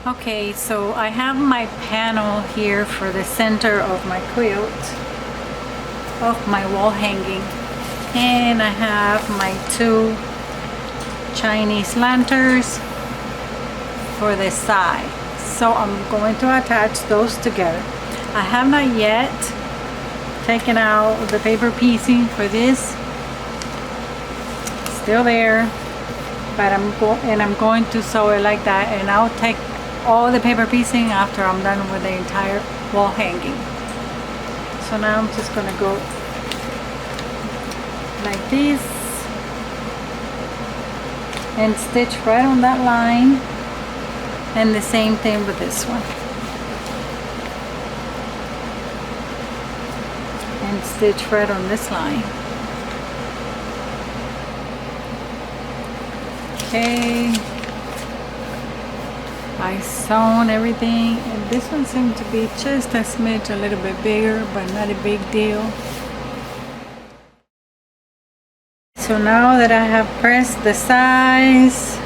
Okay, so I have my panel here for the center of my quilt, of my wall hanging, and I have my two Chinese lanterns for the side. So I'm going to attach those together. I have not yet taken out the paper piecing for this. Still there, but I'm going to sew it like that, and I'll take all the paper piecing after I'm done with the entire wall hanging. So now I'm just gonna go like this and stitch right on that line, and the same thing with this one, and stitch right on this line. Okay, I sewn everything, and this one seemed to be just a smidge a little bit bigger, but not a big deal. So now that I have pressed the size,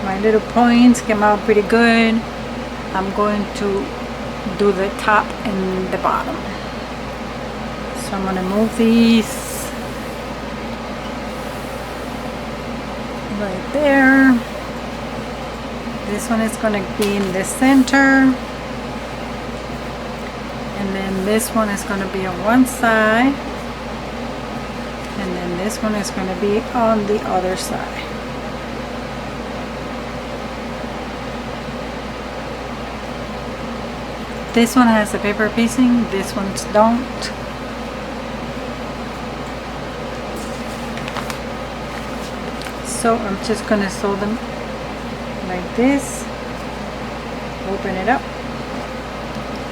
my little points came out pretty good. I'm going to do the top and the bottom. So I'm going to move these right there. This one is going to be in the center, and then this one is going to be on one side, and then this one is going to be on the other side. This one has the paper piecing, this ones don't. So I'm just going to sew them like this, open it up,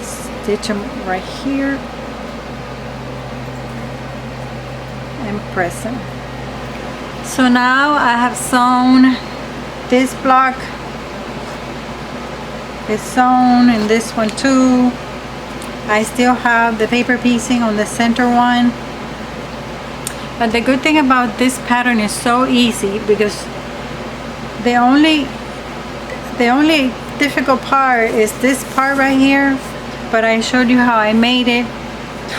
stitch them right here, and press them. So now I have sewn this block, is sewn, and this one too. I still have the paper piecing on the center one, but the good thing about this pattern is so easy, because the only difficult part is this part right here, but I showed you how I made it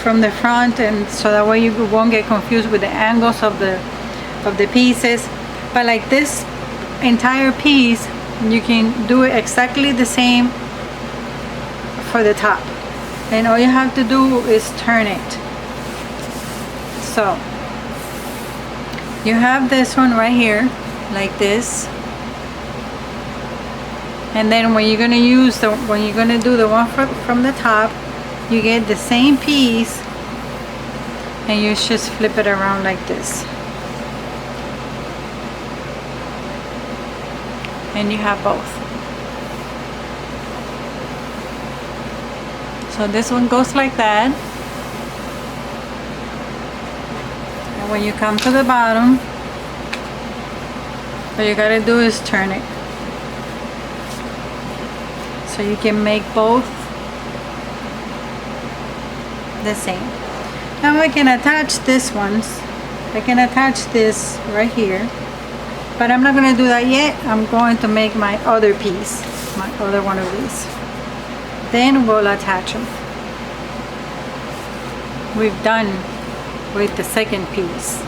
from the front, and so that way you won't get confused with the angles of the pieces. But like this entire piece, you can do it exactly the same for the top, and all you have to do is turn it. So you have this one right here like this, and then when you're going to do the one from the top, you get the same piece, and you just flip it around like this, and you have both. So this one goes like that, and when you come to the bottom, all you gotta do is turn it. So you can make both the same. Now I can attach this ones. I can attach this right here, but I'm not going to do that yet. I'm going to make my other piece, my other one of these. Then we'll attach them. We've done with the second piece.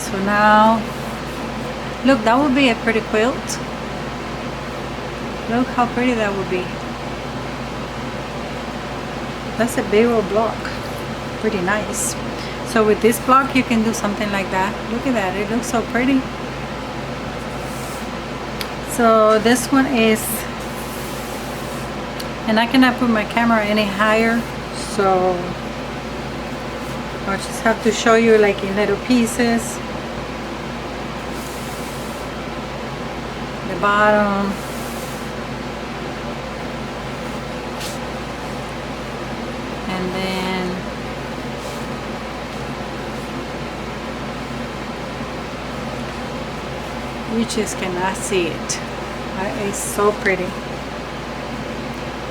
So now, look, that would be a pretty quilt. Look how pretty that would be. That's a big old block. Pretty nice. So with this block you can do something like that. Look at that, it looks so pretty. So this one is, and I cannot put my camera any higher, so I'll just have to show you like in little pieces. The bottom, and then you just cannot see it. It's so pretty.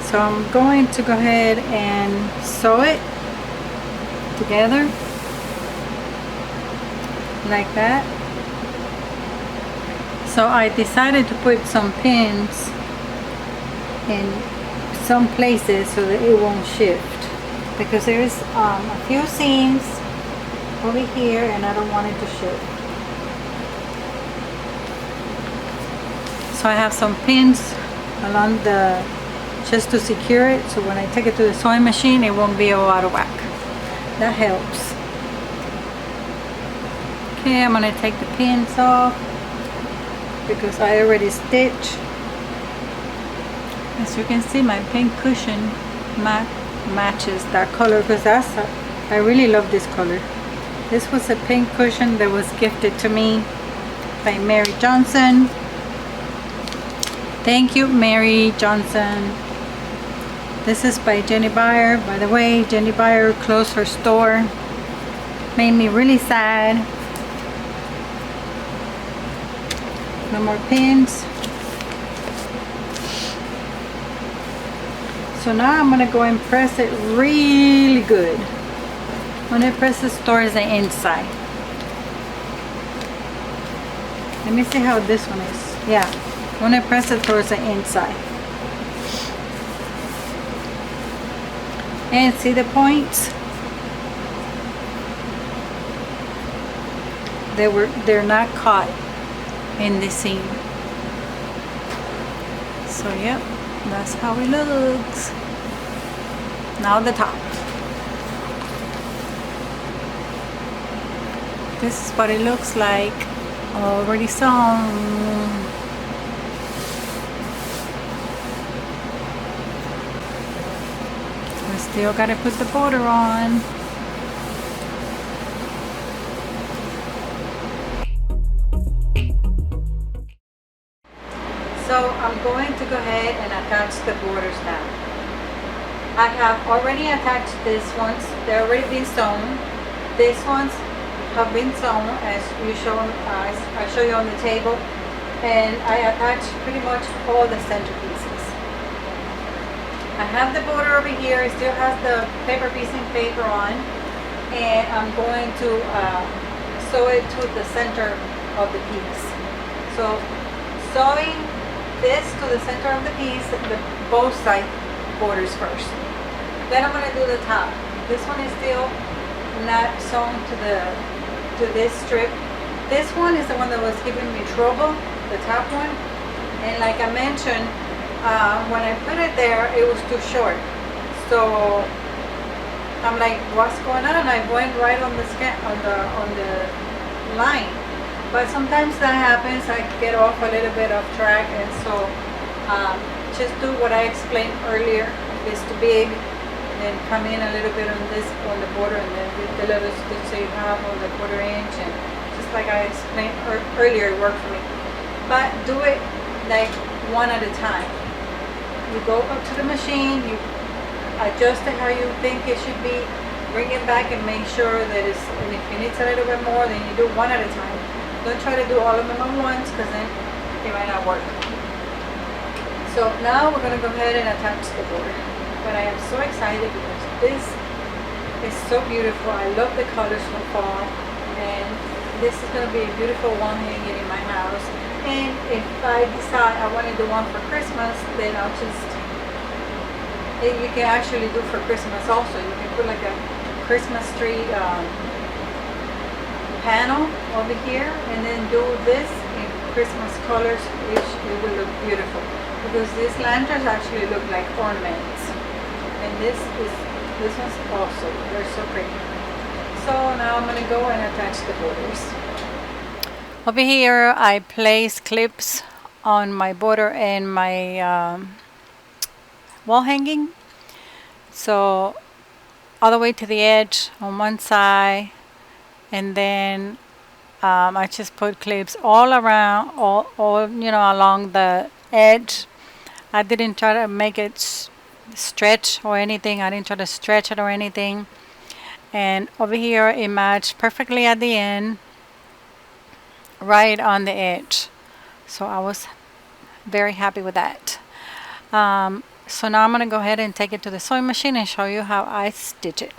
So I'm going to go ahead and sew it together like that. So I decided to put some pins in some places so that it won't shift, because there's a few seams over here and I don't want it to shift. So I have some pins along the, just to secure it, so when I take it to the sewing machine it won't be all out of whack. That helps. Okay, I'm gonna take the pins off because I already stitched. As you can see, my pink cushion matches that color, because I really love this color. This was a pink cushion that was gifted to me by Mary Johnson. Thank you, Mary Johnson. This is by Jenny Beyer. By the way, Jenny Beyer closed her store. Made me really sad. No more pins. So now I'm gonna go and press it really good. I'm gonna press this towards the inside. Let me see how this one is. Yeah, I'm gonna press it towards the inside. And see the points? They're not caught in the seam. So yep, that's how it looks. Now the top. This is what it looks like already sewn. We still gotta put the border on. So I'm going to go ahead and attach the borders now. I have already attached these ones. They're already been sewn. These ones have been sewn as you show, I show you on the table, and I attach pretty much all the center pieces. I have the border over here. It still has the paper piecing paper on, and I'm going to sew it to the center of the piece. So sewing this to the center of the piece, both side borders first. Then I'm going to do the top. This one is still not sewn to this strip. This one is the one that was giving me trouble, the top one. And like I mentioned, when I put it there, it was too short. So I'm like, what's going on? I went right on the line. But sometimes that happens. I get off a little bit off track, and so just do what I explained earlier. Is to big, and come in a little bit on the border, and then the little stitch that you have on the 1/4 inch, and just like I explained earlier, it worked for me. But do it like one at a time. You go up to the machine, you adjust it how you think it should be, bring it back and make sure that it's, and if it needs a little bit more, then you do one at a time. Don't try to do all of them at once, because then it might not work. So now we're going to go ahead and attach the border. But I am so excited because this is so beautiful. I love the colors from fall, and this is going to be a beautiful one hanging in my house. And if I decide I want to do one for Christmas, then I'll just, you can actually do for Christmas also. You can put like a Christmas tree panel over here, and then do this in Christmas colors, which it will look beautiful, because these lanterns actually look like ornaments. And this one's also, they're so pretty. So now I'm going to go and attach the borders. Over here I place clips on my border and my wall hanging. So all the way to the edge on one side, and then I just put clips all around, all along the edge. I didn't try to make it stretch or anything. I didn't try to stretch it or anything. And over here it matched perfectly at the end, right on the edge. So I was very happy with that. So now I'm going to go ahead and take it to the sewing machine and show you how I stitch it.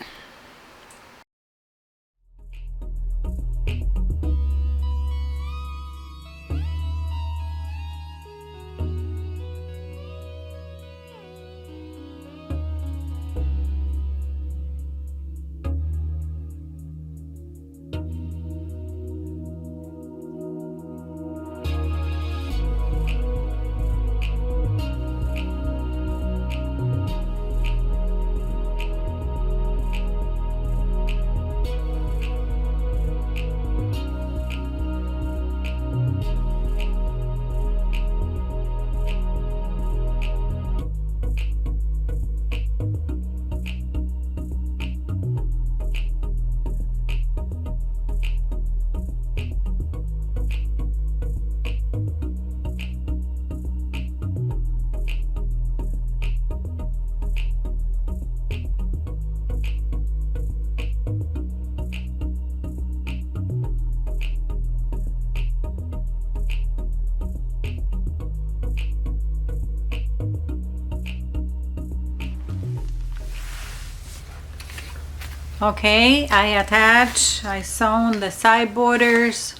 Okay, I sewn the side borders.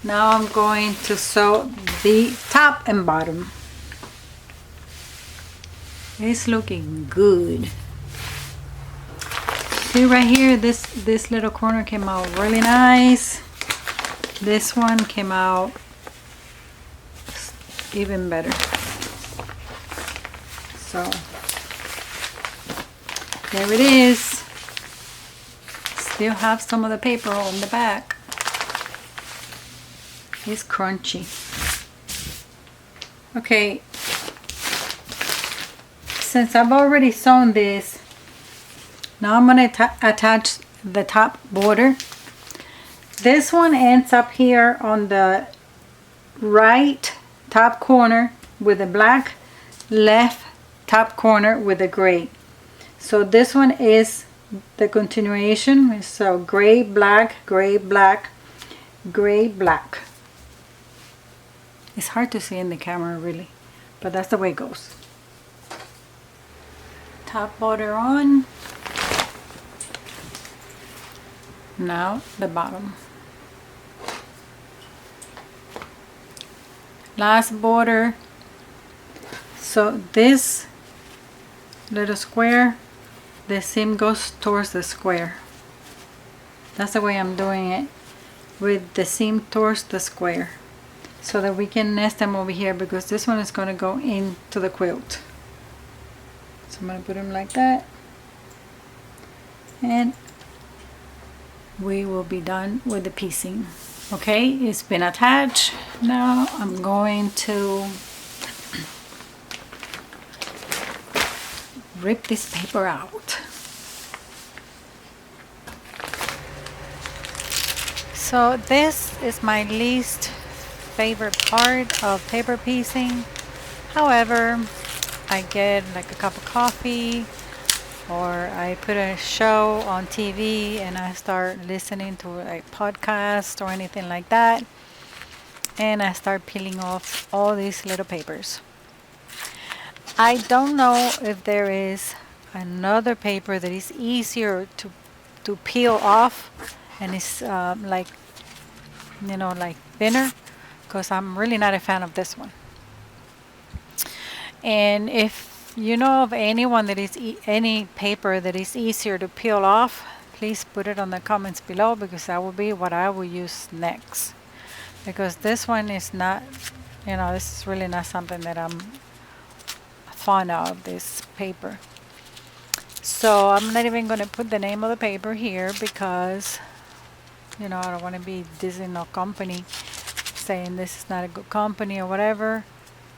Now I'm going to sew the top and bottom. It's looking good. See right here, this little corner came out really nice. This one came out even better. So there it is. Still have some of the paper on the back. It's crunchy. Okay, since I've already sewn this, now I'm going to attach the top border. This one ends up here on the right top corner with the black, left top corner with the gray. So this one is the continuation. So gray, black, gray, black, gray, black. It's hard to see in the camera really, but that's the way it goes. Top border on. Now the bottom. Last border. So this little square, the seam goes towards the square. That's the way I'm doing it, with the seam towards the square, so that we can nest them over here, because this one is going to go into the quilt. So I'm going to put them like that, and we will be done with the piecing. Okay, it's been attached. Now I'm going to rip this paper out. So this is my least favorite part of paper piecing. However, I get like a cup of coffee, or I put a show on TV and I start listening to a podcast or anything like that, and I start peeling off all these little papers. I don't know if there is another paper that is easier to peel off and it's like, you know, like thinner, because I'm really not a fan of this one. And if you know of anyone that is any paper that is easier to peel off, please put it on the comments below, because that will be what I will use next. Because this one is not, you know, this is really not something that I'm fond of, this paper. So I'm not even going to put the name of the paper here, because, you know, I don't want to be dissing no company, saying this is not a good company or whatever.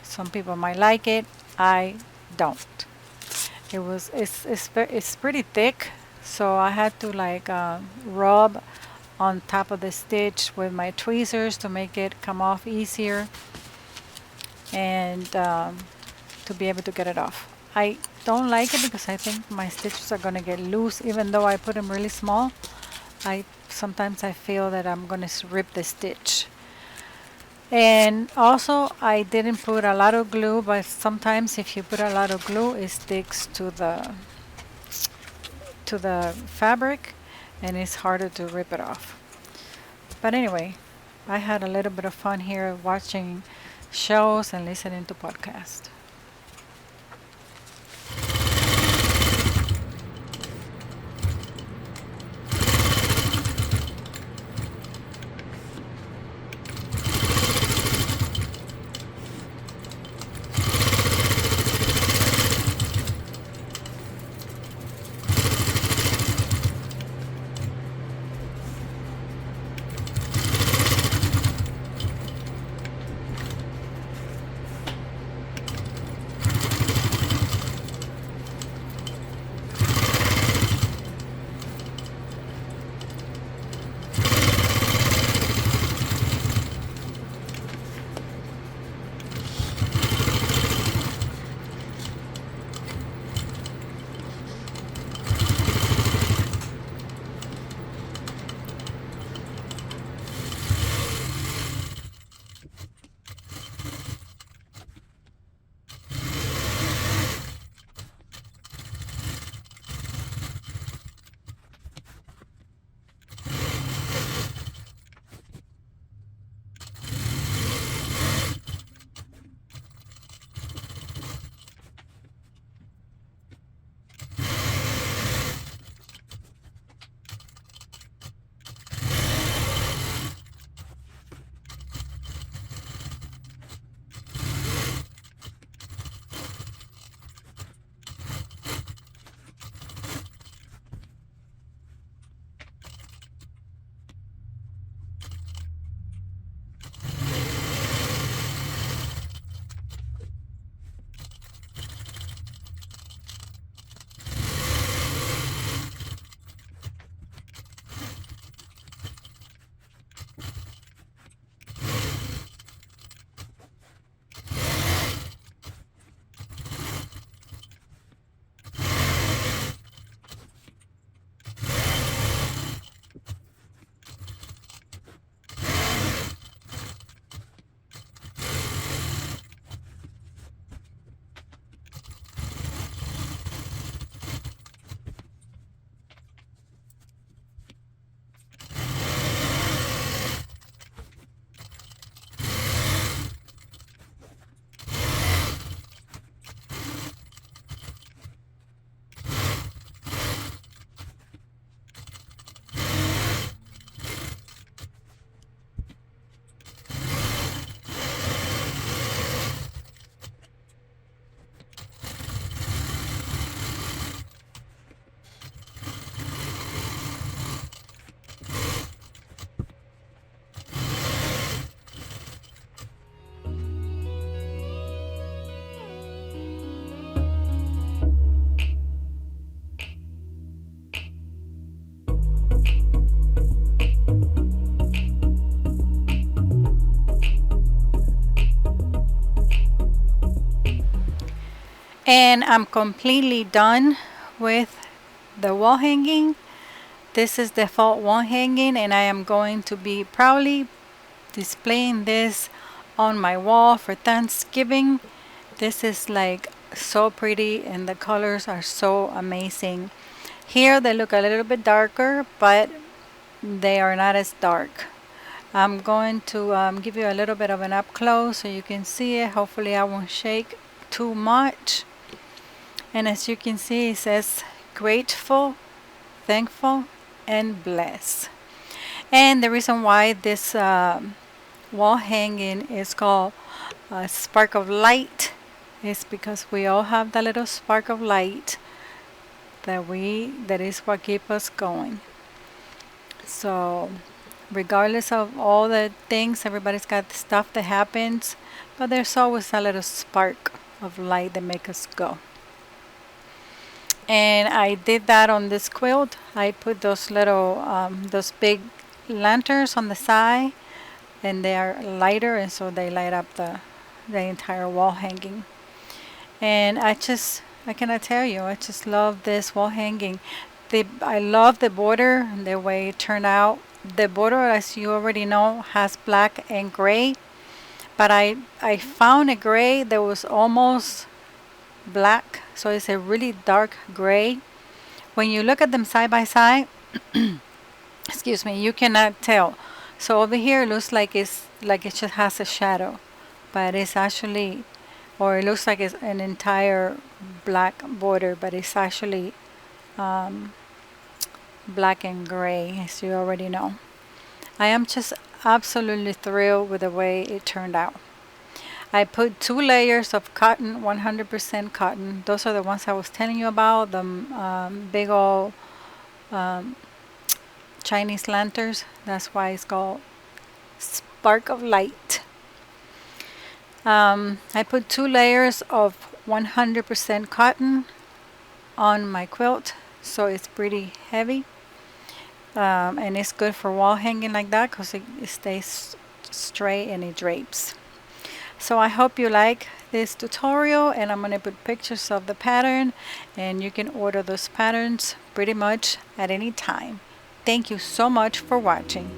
Some people might like it. I don't. It's pretty thick, so I had to like rub on top of the stitch with my tweezers to make it come off easier, and to be able to get it off. I don't like it because I think my stitches are going to get loose, even though I put them really small. Sometimes I feel that I'm going to rip the stitch. And also, I didn't put a lot of glue, but sometimes if you put a lot of glue, it sticks to the fabric, and it's harder to rip it off. But anyway, I had a little bit of fun here watching shows and listening to podcasts. And I'm completely done with the wall hanging. This is the fall wall hanging, and I am going to be proudly displaying this on my wall for Thanksgiving. This is like so pretty, and the colors are so amazing. Here they look a little bit darker, but they are not as dark. I'm going to give you a little bit of an up close so you can see it. Hopefully I won't shake too much. And as you can see, it says grateful, thankful, and blessed. And the reason why this wall hanging is called spark of light is because we all have that little spark of light that is what keeps us going. So regardless of all the things, everybody's got stuff that happens, but there's always a little spark of light that makes us go. And I did that on this quilt. I put those big lanterns on the side, and they are lighter, and so they light up the entire wall hanging. And I cannot tell you, I just love this wall hanging. I love the border, the way it turned out. The border, as you already know, has black and gray, but I found a gray that was almost black, so it's a really dark gray. When you look at them side by side, excuse me, you cannot tell. So over here it looks like it just has a shadow, but it's actually, or it looks like it's an entire black border, but it's actually black and gray, as you already know. I am just absolutely thrilled with the way it turned out. I put 2 layers of cotton, 100% cotton. Those are the ones I was telling you about, the big old Chinese lanterns. That's why it's called Spark of Light. I put 2 layers of 100% cotton on my quilt, so it's pretty heavy. And it's good for wall hanging like that because it stays straight and it drapes. So I hope you like this tutorial, and I'm going to put pictures of the pattern, and you can order those patterns pretty much at any time. Thank you so much for watching.